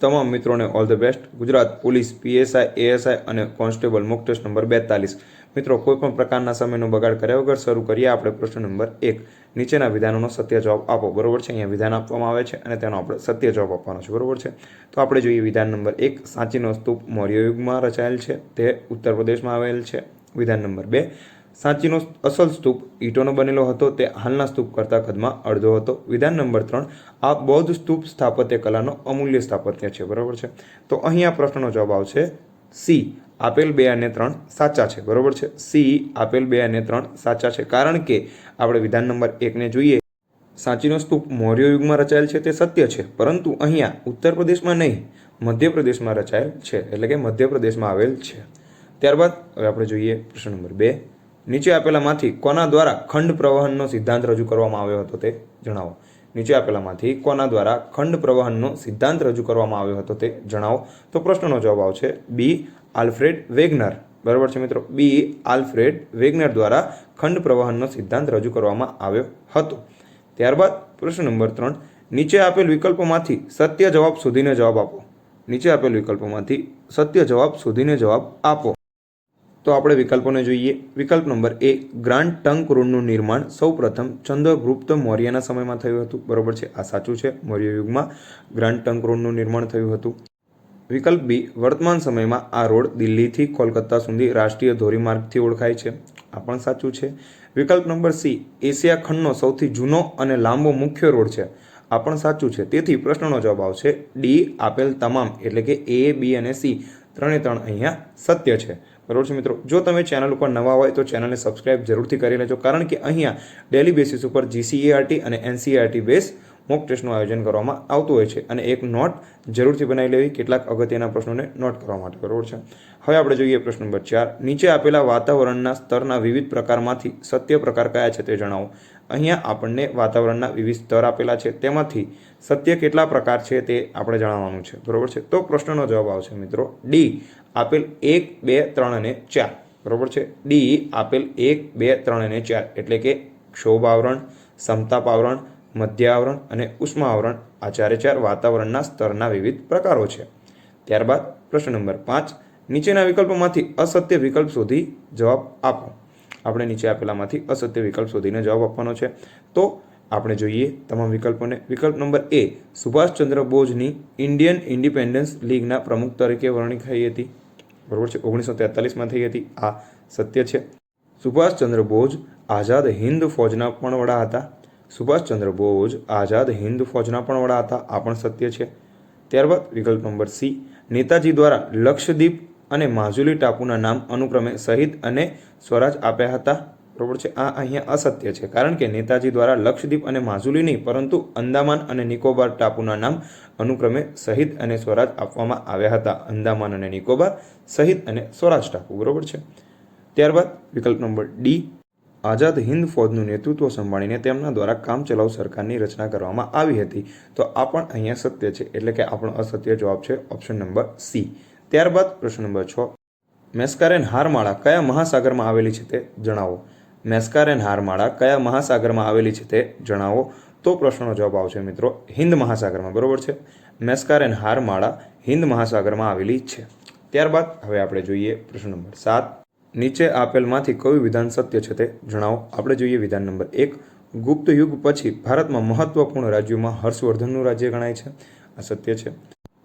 તમામ મિત્રોને all the best. Gujarat police PSI ASI અને કોન્સ્ટેબલ મોક ટેસ્ટ નંબર 42। મિત્રો, કોઈપણ પ્રકારના સમયનો બગાડ કર્યા વગર શરૂ કરીએ આપણે પ્રશ્ન નંબર 1। નીચેના વિધાનોનો સત્ય જવાબ આપો। બરોબર છે, અહીંયા વિધાન આપવામાં આવે છે અને તેનો આપણે સત્ય જવાબ આપવાનો છે। બરોબર છે, તો આપણે જોઈએ વિધાન નંબર 1। સાંચીનો સ્તૂપ મૌર્ય યુગમાં રચાયેલ છે, તે ઉત્તર પ્રદેશમાં આવેલ છે। વિધાન નંબર 2। સાંચીનો અસલ સ્તૂપ ઈંટોનો બનેલો હતો, તે હાલના સ્તૂપ કરતાં કદમાં અડધો હતો। વિધાન નંબર 3। આ બૌદ્ધ સ્તૂપ સ્થાપત્ય કલાનો અમૂલ્ય સ્થાપત્ય છે। બરોબર છે, તો અહીંયા પ્રશ્નનો જવાબ આવશે સી। આપેલ 2 અને 3 સાચા છે। બરોબર છે, સી આપેલ 2 અને 3 સાચા છે, કારણ કે આપણે વિધાન નંબર 1 ને જોઈએ, સાંચીનો સ્તૂપ મૌર્ય યુગમાં રચાયેલ છે તે સત્ય છે, પરંતુ અહીંયા ઉત્તર પ્રદેશમાં નહીં, મધ્યપ્રદેશમાં રચાયેલ છે, એટલે કે મધ્યપ્રદેશમાં આવેલ છે। ત્યારબાદ હવે આપણે જોઈએ પ્રશ્ન નંબર 2। નીચે આપેલામાંથી કોના દ્વારા ખંડ પ્રવહનનો સિદ્ધાંત રજૂ કરવામાં આવ્યો હતો તે જણાવો। નીચે આપેલામાંથી કોના દ્વારા ખંડ પ્રવહનનો સિદ્ધાંત રજૂ કરવામાં આવ્યો હતો તે જણાવો। તો પ્રશ્નનો જવાબ આવશે બી આલ્ફ્રેડ વેગનર। બરાબર છે મિત્રો, બી આલ્ફ્રેડ વેગનર દ્વારા ખંડ પ્રવહનનો સિદ્ધાંત રજૂ કરવામાં આવ્યો હતો। ત્યારબાદ પ્રશ્ન નંબર 3। નીચે આપેલ વિકલ્પોમાંથી સત્ય જવાબ શોધીને જવાબ આપો। નીચે આપેલ વિકલ્પોમાંથી સત્ય જવાબ શોધીને જવાબ આપો। તો આપણે વિકલ્પોને જોઈએ। વિકલ્પ નંબર એ, ગ્રાન્ડ ટંક રોડનું નિર્માણ સૌપ્રથમ ચંદ્રગુપ્ત મૌર્યના સમયમાં થયું હતું। બરોબર છે, આ સાચું છે, મૌર્ય યુગમાં ગ્રાન્ડ ટંક રોડનું નિર્માણ થયું હતું। વિકલ્પ બી, વર્તમાન સમયમાં આ રોડ દિલ્હીથી કોલકાતા સુધી રાષ્ટ્રીય ધોરીમાર્ગથી ઓળખાય છે। આ પણ સાચું છે। વિકલ્પ નંબર સી, એશિયા ખંડનો સૌથી જૂનો અને લાંબો મુખ્ય રોડ છે। આ પણ સાચું છે। તેથી પ્રશ્નનો જવાબ આવશે ડી આપેલ તમામ, એટલે કે એ, બી અને સી ત્રણે ત્રણ અહીંયા સત્ય છે। બરોબર છે મિત્રો, જો તમે ચેનલ ઉપર નવા હોય તો ચેનલને સબસ્ક્રાઇબ જરૂરથી કરી લેજો, કારણ કે અહીંયા ડેલી બેસિસ ઉપર જીસીઈઆરટી અને એનસીઈઆરટી બેઝ મોક ટેસ્ટનું આયોજન કરવામાં આવતું હોય છે, અને એક નોટ જરૂરથી બનાવી લેવી કેટલાક અગત્યના પ્રશ્નોને નોટ કરવા માટે। બરોબર છે, હવે આપણે જોઈએ પ્રશ્ન નંબર 4। નીચે આપેલા વાતાવરણના સ્તરના વિવિધ પ્રકારમાંથી સત્ય પ્રકાર કયા છે તે જણાવો। અહીંયા આપણને વાતાવરણના વિવિધ સ્તર આપેલા છે, તેમાંથી સત્ય કેટલા પ્રકાર છે તે આપણે જાણવાનું છે। બરોબર છે, તો પ્રશ્નનો જવાબ આવશે મિત્રો ડી આપેલ 1, 2, 3 અને 4। બરોબર છે, ડી આપેલ 1, 2, 3 અને 4, એટલે કે ક્ષોભ આવરણ, સમતાપ આવરણ, મધ્ય આવરણ અને ઉષ્મા આવરણ, આ 4 વાતાવરણના સ્તરના વિવિધ પ્રકારો છે। ત્યારબાદ પ્રશ્ન નંબર 5। નીચેના વિકલ્પોમાંથી અસત્ય વિકલ્પ શોધી જવાબ આપો। આપણે નીચે આપેલામાંથી અસત્ય વિકલ્પ શોધીને જવાબ આપવાનો છે। તો આપણે જોઈએ તમામ વિકલ્પોને। વિકલ્પ નંબર એ, સુભાષચંદ્ર બોઝની ઇન્ડિયન ઇન્ડિપેન્ડન્સ લીગના પ્રમુખ તરીકે વરણી થઈ હતી। બરોબર છે, 1943માં થઈ હતી, આ સત્ય છે। સુભાષચંદ્ર બોઝ આઝાદ હિન્દ ફૌજના પણ વડા હતા। સુભાષચંદ્ર બોઝ આઝાદ હિન્દ ફૌજના પણ વડા હતા, આ પણ સત્ય છે। ત્યારબાદ વિકલ્પ નંબર સી, નેતાજી દ્વારા લક્ષદ્વીપ અને માજુલી ટાપુના નામ અનુક્રમે શહીદ અને સ્વરાજ આપ્યા હતા। બરોબર છે, આ અહીંયા અસત્ય છે, કારણ કે નેતાજી દ્વારા લક્ષદ્વીપ અને માજુલી નહીં, પરંતુ અંદામાન અને નિકોબાર ટાપુના નામ અનુક્રમે શહીદ અને સ્વરાજ આપવામાં આવ્યા હતા। અંદામાન અને નિકોબાર, શહીદ અને સ્વરાજ ટાપુ। બરોબર છે। ત્યારબાદ વિકલ્પ નંબર ડી, આઝાદ હિન્દ ફૌજનું નેતૃત્વ સંભાળીને તેમના દ્વારા કામચલાઉ સરકારની રચના કરવામાં આવી હતી। તો આ પણ અહીંયા સત્ય છે, એટલે કે આપણો અસત્ય જવાબ છે ઓપ્શન નંબર સી। ત્યારબાદ પ્રશ્ન નંબર 6। મેસ્કારેન હારમાળા કયા મહાસાગરમાં આવેલી છે તે જણાવો। મેસ્કારેન હારમાળા કયા મહાસાગરમાં આવેલી છે તે જણાવો। તો પ્રશ્નનો જવાબ આવશે મિત્રો હિન્દ મહાસાગરમાં। બરોબર છે, મેસ્કારેન હારમાળા હિન્દ મહાસાગરમાં આવેલી છે। ત્યારબાદ હવે આપણે જોઈએ પ્રશ્ન નંબર 7। નીચે આપેલમાંથી કયું વિધાન સત્ય છે તે જણાવો। આપણે જોઈએ વિધાન નંબર 1। ગુપ્ત યુગ પછી ભારતમાં મહત્વપૂર્ણ રાજ્યોમાં હર્ષવર્ધનનું રાજ્ય ગણાય છે, આ સત્ય છે।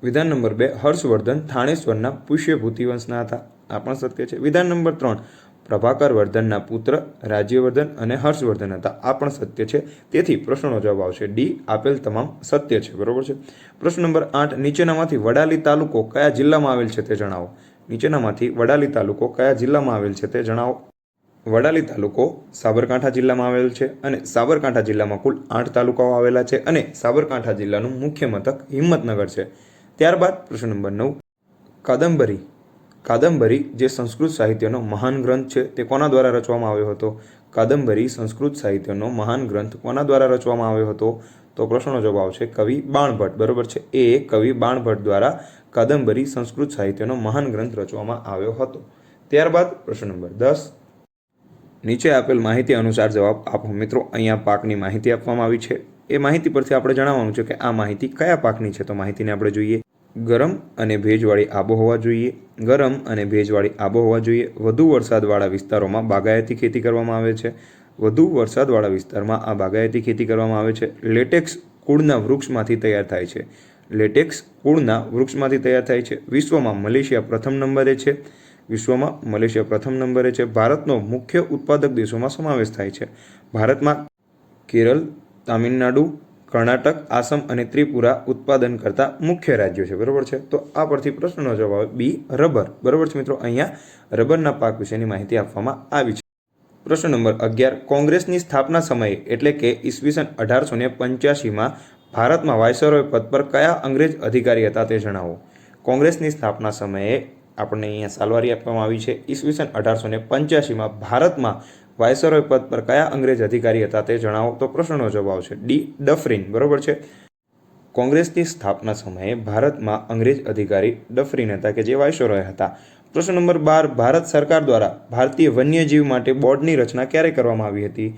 વિધાન નંબર 2। હર્ષવર્ધન થાણેશ્વરના પુષ્યભૂતિ વંશના હતા, આ પણ સત્ય છે। વિધાન નંબર 3। પ્રભાકર વર્ધનના પુત્ર રાજ્યવર્ધન અને હર્ષવર્ધન હતા, આ પણ સત્ય છે। તેથી પ્રશ્નનો જવાબ આવશે ડી આપેલ તમામ સત્ય છે। બરોબર છે। પ્રશ્ન નંબર 8। નીચેનામાંથી વડાલી તાલુકો કયા જિલ્લામાં આવેલ છે તે જણાવો। નીચેનામાંથી વડાલી તાલુકો કયા જિલ્લામાં આવેલ છે તે જણાવો। વડાલી તાલુકો સાબરકાંઠા જિલ્લામાં આવેલ છે, અને સાબરકાંઠા જિલ્લામાં કુલ 8 તાલુકાઓ આવેલા છે, અને સાબરકાંઠા જિલ્લાનું મુખ્ય મથક હિંમતનગર છે। ત્યારબાદ પ્રશ્ન નંબર 9। કાદંબરી જે સંસ્કૃત સાહિત્યનો મહાન ગ્રંથ છે તે કોના દ્વારા રચવામાં આવ્યો હતો। કાદંબરી સંસ્કૃત સાહિત્યનો મહાન ગ્રંથ કોના દ્વારા રચવામાં આવ્યો હતો। તો પ્રશ્નનો જવાબ આવશે કવિ બાણભટ્ટ। બરોબર છે, એ કવિ બાણભટ્ટ દ્વારા કાદંબરી સંસ્કૃત સાહિત્યનો મહાન ગ્રંથ રચવામાં આવ્યો હતો। ત્યારબાદ પ્રશ્ન નંબર 10। નીચે આપેલ માહિતી અનુસાર જવાબ આપો। મિત્રો, અહીંયા પાકની માહિતી આપવામાં આવી છે, એ માહિતી પરથી આપણે જણાવવાનું છે કે આ માહિતી કયા પાકની છે। તો માહિતીને આપણે જોઈએ। ગરમ અને ભેજવાળી આબોહવા જોઈએ. ગરમ અને ભેજવાળી આબોહવા જોઈએ. વધુ વરસાદવાળા વિસ્તારોમાં બાગાયતી ખેતી કરવામાં આવે છે. વધુ વરસાદવાળા વિસ્તારમાં આ બાગાયતી ખેતી કરવામાં આવે છે. લેટેક્સ કુળના વૃક્ષમાંથી તૈયાર થાય છે. લેટેક્સ કુળના વૃક્ષમાંથી તૈયાર થાય છે. વિશ્વમાં મલેશિયા પ્રથમ નંબરે છે. વિશ્વમાં મલેશિયા પ્રથમ નંબરે છે. ભારતનો મુખ્ય ઉત્પાદક દેશોમાં સમાવેશ થાય છે. ભારતમાં કેરળ, તામિલનાડુ, કર્ણાટક, આસામ અને ત્રિપુરા ઉત્પાદન કરતા મુખ્ય રાજ્યો છે. બરાબર છે. તો આ પરથી પ્રશ્નનો જવાબ આવે બી, રબર. બરાબર છે મિત્રો. અહીંયા રબરના પાક વિશેની માહિતી આપવામાં આવી છે. પ્રશ્ન નંબર 11. કોંગ્રેસની સ્થાપના સમયે એટલે કે ઈસવીસન 1885માં ભારતમાં વાયસરોય પદ પર કયા અંગ્રેજ અધિકારી હતા તે જણાવો. કોંગ્રેસની સ્થાપના સમયે આપણને અહીંયા સાલવારી આપવામાં આવી છે. ઈસવીસન 1885માં ભારતમાં વાયસરોય પદ પર કયા અંગ્રેજ અધિકારી હતા તે જણાવો. તો પ્રશ્નનો જવાબ આવશે ડી, ડફરીન. બરોબર છે. કોંગ્રેસની સ્થાપના સમયે ભારતમાં અંગ્રેજ અધિકારી ડફરીન હતા કે જે વાયસરોય હતા. પ્રશ્ન નંબર 12. ભારત સરકાર દ્વારા ભારતીય વન્યજીવ માટે બોર્ડની રચના ક્યારે કરવામાં આવી હતી?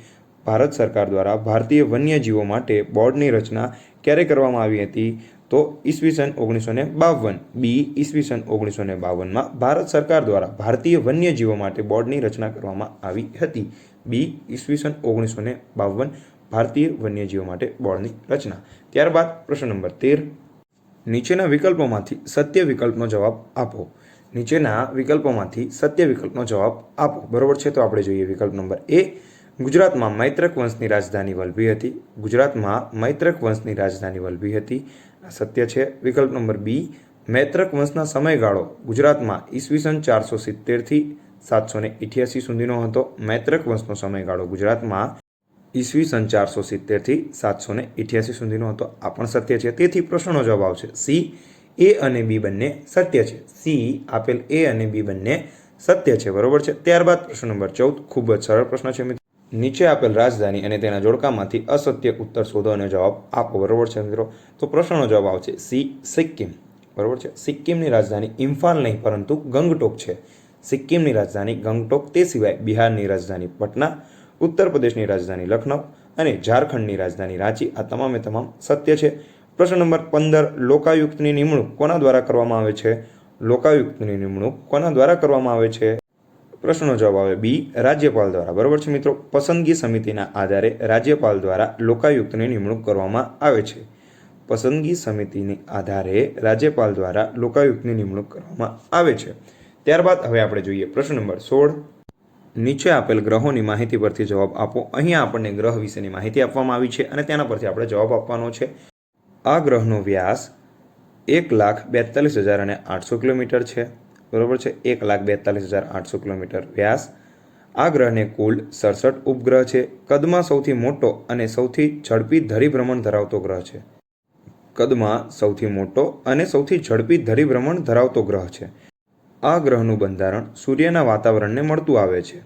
ભારત સરકાર દ્વારા ભારતીય વન્યજીવો માટે બોર્ડની રચના ક્યારે કરવામાં આવી હતી? તો ઈસવીસન 1952. બી, ઈસવીસન 1952માં ભારત સરકાર દ્વારા ભારતીય વન્યજીવો માટે બોર્ડની રચના કરવામાં આવી હતી. બી, ઈસવીસન 1952 ભારતીય વન્યજીવો માટે બોર્ડની રચના. ત્યારબાદ પ્રશ્ન નંબર 13. નીચેના વિકલ્પોમાંથી સત્ય વિકલ્પનો જવાબ આપો. નીચેના વિકલ્પોમાંથી સત્ય વિકલ્પનો જવાબ આપો. બરોબર છે. તો આપણે જોઈએ વિકલ્પ નંબર એ. ગુજરાતમાં મૈત્રક વંશની રાજધાની વલભી હતી. ગુજરાતમાં મૈત્રક વંશની રાજધાની વલભી હતી. આ સત્ય છે. વિકલ્પ નંબર બી. મૈત્રક વંશના સમયગાળો ગુજરાતમાં ઈસવીસન 470થી 788 સુધીનો હતો. મૈત્રક વંશનો સમયગાળો ગુજરાતમાં ઈસવીસન 470થી 788 સુધીનો હતો. આ પણ સત્ય છે. તેથી પ્રશ્નનો જવાબ આવશે સી. એ અને બી બંને સત્ય છે. સી આપેલ એ અને બી બંને સત્ય છે. બરોબર છે. ત્યારબાદ પ્રશ્ન નંબર 14. ખૂબ જ સરળ પ્રશ્ન છે મિત્રો. નીચે આપેલ રાજધાની અને તેના જોડકામાંથી અસત્ય ઉત્તર શોધો અને જવાબ આપો. બરોબર છે મિત્રો. તો પ્રશ્નનો જવાબ આવશે સી, સિક્કિમ. બરોબર છે. સિક્કિમની રાજધાની ઇમ્ફાલ નહીં પરંતુ ગંગટોક છે. સિક્કિમની રાજધાની ગંગટોક. તે સિવાય બિહારની રાજધાની પટના, ઉત્તર પ્રદેશની રાજધાની લખનઉ અને ઝારખંડની રાજધાની રાંચી. આ તમામે તમામ સત્ય છે. પ્રશ્ન નંબર 15. લોકાયુક્તની નિમણૂક કોના દ્વારા કરવામાં આવે છે? લોકાયુક્તની નિમણૂક કોના દ્વારા કરવામાં આવે છે? પ્રશ્નનો જવાબ આવે બી, રાજ્યપાલ દ્વારા. બરોબર છે મિત્રો. પસંદગી સમિતિના આધારે રાજ્યપાલ દ્વારા લોકાયુક્તની નિમણૂક કરવામાં આવે છે. પસંદગી સમિતિની આધારે રાજ્યપાલ દ્વારા લોકાયુક્તની નિમણૂક કરવામાં આવે છે. ત્યારબાદ હવે આપણે જોઈએ પ્રશ્ન નંબર 16. નીચે આપેલ ગ્રહોની માહિતી પરથી જવાબ આપો. અહીંયા આપણને ગ્રહ વિશેની માહિતી આપવામાં આવી છે અને તેના પરથી આપણે જવાબ આપવાનો છે. આ ગ્રહનો વ્યાસ 1,42,800 કિલોમીટર છે. બરોબર છે. 1,42,800 કિલોમીટર વ્યાસ. આ ગ્રહને કુલ 67 ઉપગ્રહ છે. કદમાં સૌથી મોટો અને સૌથી ઝડપી ધરીભ્રમણ ધરાવતો ગ્રહ છે. કદમાં સૌથી મોટો અને સૌથી ઝડપી ધરીભ્રમણ ધરાવતો ગ્રહ છે. આ ગ્રહનું બંધારણ સૂર્યના વાતાવરણને મળતું આવે છે.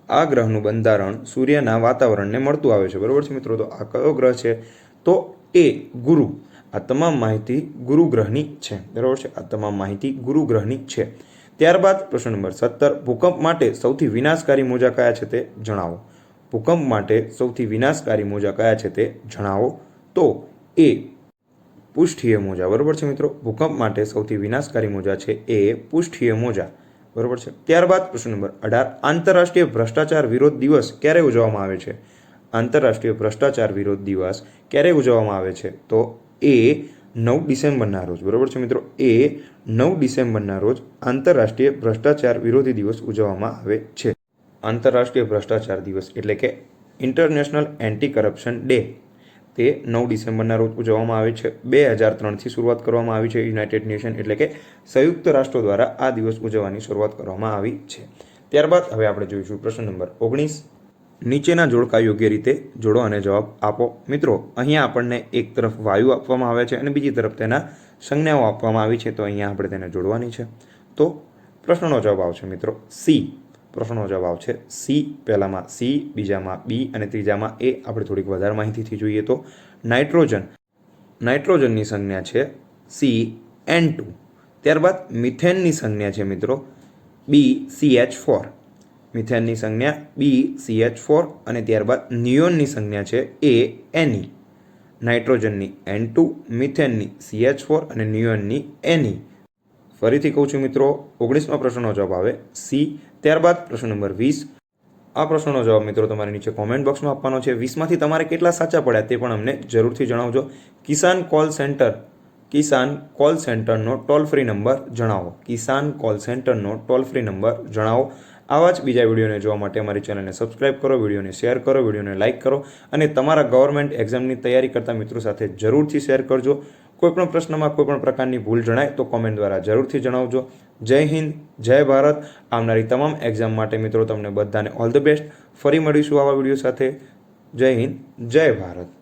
આ ગ્રહનું બંધારણ સૂર્યના વાતાવરણને મળતું આવે છે. બરોબર છે મિત્રો. તો આ કયો ગ્રહ છે? તો એ ગુરુ. આ તમામ માહિતી ગુરુ ગ્રહની છે. બરાબર છે. આ તમામ માહિતી ગુરુ ગ્રહની છે. ત્યારબાદ પ્રશ્ન નંબર 17. ભૂકંપ માટે સૌથી વિનાશકારી મોજા કયા છે તે જણાવો. ભૂકંપ માટે સૌથી વિનાશકારી મોજા કયા છે તે જણાવો. તો એ પૃષ્ઠીય મોજા. બરોબર છે મિત્રો. ભૂકંપ માટે સૌથી વિનાશકારી મોજા છે એ પૃષ્ઠીય મોજા. બરોબર છે. ત્યારબાદ પ્રશ્ન નંબર 18. આંતરરાષ્ટ્રીય ભ્રષ્ટાચાર વિરોધ દિવસ ક્યારે ઉજવવામાં આવે છે? આંતરરાષ્ટ્રીય ભ્રષ્ટાચાર વિરોધ દિવસ ક્યારે ઉજવવામાં આવે છે? તો એ 9 ડિસેમ્બરના રોજ. બરોબર છે મિત્રો. એ 9 ડિસેમ્બરના રોજ આંતરરાષ્ટ્રીય ભ્રષ્ટાચાર વિરોધી દિવસ ઉજવવામાં આવે છે. આંતરરાષ્ટ્રીય ભ્રષ્ટાચાર દિવસ એટલે કે ઇન્ટરનેશનલ એન્ટી કરપ્શન ડે તે 9 ડિસેમ્બરના રોજ ઉજવવામાં આવે છે. 2003થી શરૂઆત કરવામાં આવી છે. યુનાઇટેડ નેશન એટલે કે સંયુક્ત રાષ્ટ્રો દ્વારા આ દિવસ ઉજવવાની શરૂઆત કરવામાં આવી છે. ત્યારબાદ હવે આપણે જોઈશું પ્રશ્ન નંબર 19. નીચેના જોડકા યોગ્ય રીતે જોડો અને જવાબ આપો. મિત્રો અહીંયા આપણને એક તરફ વાયુ આપવામાં આવે છે અને બીજી તરફ તેના સંજ્ઞાઓ આપવામાં આવી છે. તો અહીંયા આપણે તેને જોડવાની છે. તો પ્રશ્નનો જવાબ આવશે મિત્રો સી. પ્રશ્નનો જવાબ આવશે સી. પહેલામાં સી, બીજામાં બી અને ત્રીજામાં એ. આપણે થોડીક વધારે માહિતીથી જોઈએ તો નાઇટ્રોજન. નાઇટ્રોજનની સંજ્ઞા છે CN2. ત્યારબાદ મિથેનની સંજ્ઞા છે મિત્રો BCH4. મિથેનની સંજ્ઞા BCH4 અને ત્યારબાદ નિયોનની સંજ્ઞા છે ANE. નાઇટ્રોજનની N2, મિથેનની CH4 અને ન્યુયોનની Ne. ફરીથી કહું છું મિત્રો, 19મા પ્રશ્નનો જવાબ આવે સી. ત્યારબાદ પ્રશ્ન નંબર 20. આ પ્રશ્નનો જવાબ મિત્રો તમારે નીચે કોમેન્ટ બોક્સમાં આપવાનો છે. 20માંથી તમારે કેટલા સાચા પડ્યા તે પણ અમને જરૂરથી જણાવજો. કિસાન કોલ સેન્ટરનો ટોલ ફ્રી નંબર જણાવો. કિસાન કોલ સેન્ટરનો ટોલ ફ્રી નંબર જણાવો. આવા જ બીજા વિડીયોને જોવા માટે અમારી ચેનલને સબસ્ક્રાઇબ કરો, વિડીયોને શેર કરો, વિડીયોને લાઇક કરો અને તમારા ગવર્મેન્ટ એક્ઝામની તૈયારી કરતા મિત્રો સાથે જરૂરથી શેર કરજો. કોઈપણ પ્રશ્નમાં કોઈપણ પ્રકારની ભૂલ જણાય તો કોમેન્ટ દ્વારા જરૂરથી જણાવજો. જય હિન્દ, જય ભારત. આવનારી તમામ એક્ઝામ માટે મિત્રો તમને બધાને ઓલ ધ બેસ્ટ. ફરી મળીશું આવા વિડીયો સાથે. જય હિન્દ, જય ભારત.